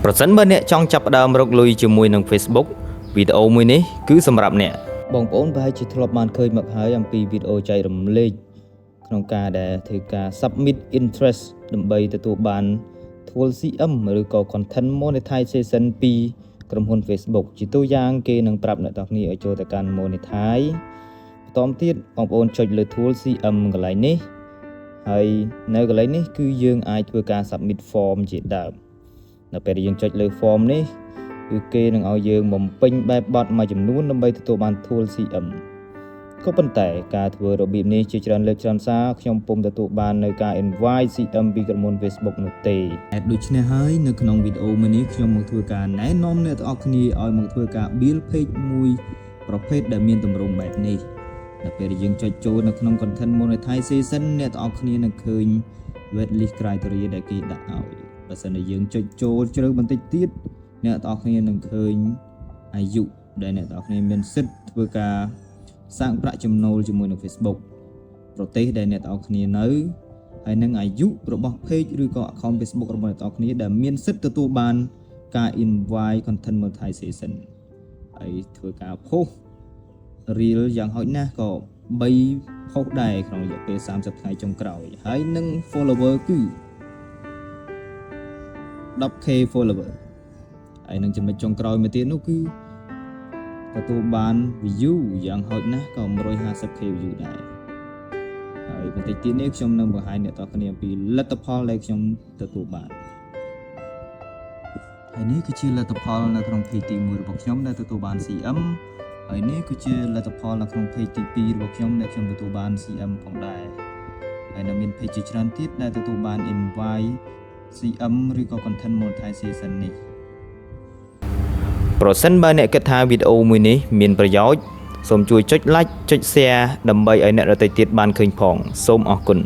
ប្រសិនបើអ្នកចង់ចាប់ផ្ដើមរកលុយជាមួយនឹង Facebook វីដេអូមួយនេះគឺសម្រាប់អ្នកបងប្អូនប្រហែលជាធ្លាប់បានឃើញមកហើយអំពីវីដេអូចែករំលែកក្នុងការដែលធ្វើការ submit interest ដើម្បីទទួលបានTool CM ឬក៏ content monetization ពីក្រុមហ៊ុន Facebook ជាទូយ៉ាងគេនឹងប្រាប់អ្នកទាំងគ្នាឲ្យចូលទៅកាន់ monetize បន្តទៀតបងប្អូនចុចលើ Tool CM កន្លែងនេះហើយនៅកន្លែងនេះគឺយើងអាចធ្វើការ submit form ជាដើមនៅពេលដែលយើងចុចលើ form នេះគឺគេនឹងឲ្យយើងបំពេញបែបបទមួយចំនួនដើម្បីទទួលបាន Tool CM ក៏ប៉ុន្តែការធ្វើរបៀបនេះជាច្រើនលើកច្រើនសារខ្ញុំពុំទទួលបាននៅការ invite CM ពីក្រុមហ៊ុន Facebook នោះទេដូច្នេះហើយនៅក្នុងវីដេអូមួយនេះខ្ញុំមកធ្វើការណែនាំអ្នកទាំងអស់គ្នាឲ្យមកធ្វើការ build page មួយប្រភេទដែលមានទម្រង់បែបនេះដល់ពេលយើងចុចចូលនៅក្នុង content monetization អ្នកទាំងអស់គ្នានឹងឃើញ waitlist criteria ដែលគេដាក់ឲ្យបើសិនជាយើងចុចចូលជ្រៅបន្តិចទៀតអ្នកទាំងអស់គ្នានឹងឃើញអាយុដែលអ្នកទាំងអស់គ្នាមានសិទ្ធិធ្វើការសាងប្រាក់ចំណូលជាមួយនឹង Facebook ប្រទេសដែលអ្នកទាំងអស់គ្នានៅហើយនឹងអាយុរបស់ page ឬក៏ account Facebook របស់អ្នកទាំងអស់គ្នាដែលមានសិទ្ធិទទួលបានការ invite content monetization ហើយធ្វើការ post reel យ៉ាងហោចណាស់ក៏3 post ដែរក្នុងរយៈពេល30ថ្ងៃចុងក្រោយហើយនឹង follower គឺ 10k follower ហើយនឹងចំណុចចុងក្រោយមួយទៀតនោះគឺទទួលបាន view យ៉ាងហោចណាស់ក៏ 150k view ដែរហើយបន្តិចទៀតនេះខ្ញុំនឹងបង្ហាញអ្នកទាំងគ្នាអំពីលទ្ធផលដែលខ្ញុំទទួលបានហើយនេះគឺជាលទ្ធផលនៅក្នុង page ទី1របស់ខ្ញុំដែលទទួលបាន CM ហើយនេះគឺជាលទ្ធផលនៅក្នុង page ទី2របស់ខ្ញុំដែលខ្ញុំទទួលបាន CM ផងដែរហើយនៅមាន page ជាច្រើនទៀតដែលទទួលបាន invite CM ឬក៏ content monetization នេះប្រសិនបើអ្នកគិតថាវីដេអូមួយនេះមានប្រយោជន៍សូមជួយចុច like ចុច share ដើម្បីឲ្យអ្នកដទៃទៀតបានឃើញផងសូមអរគុណ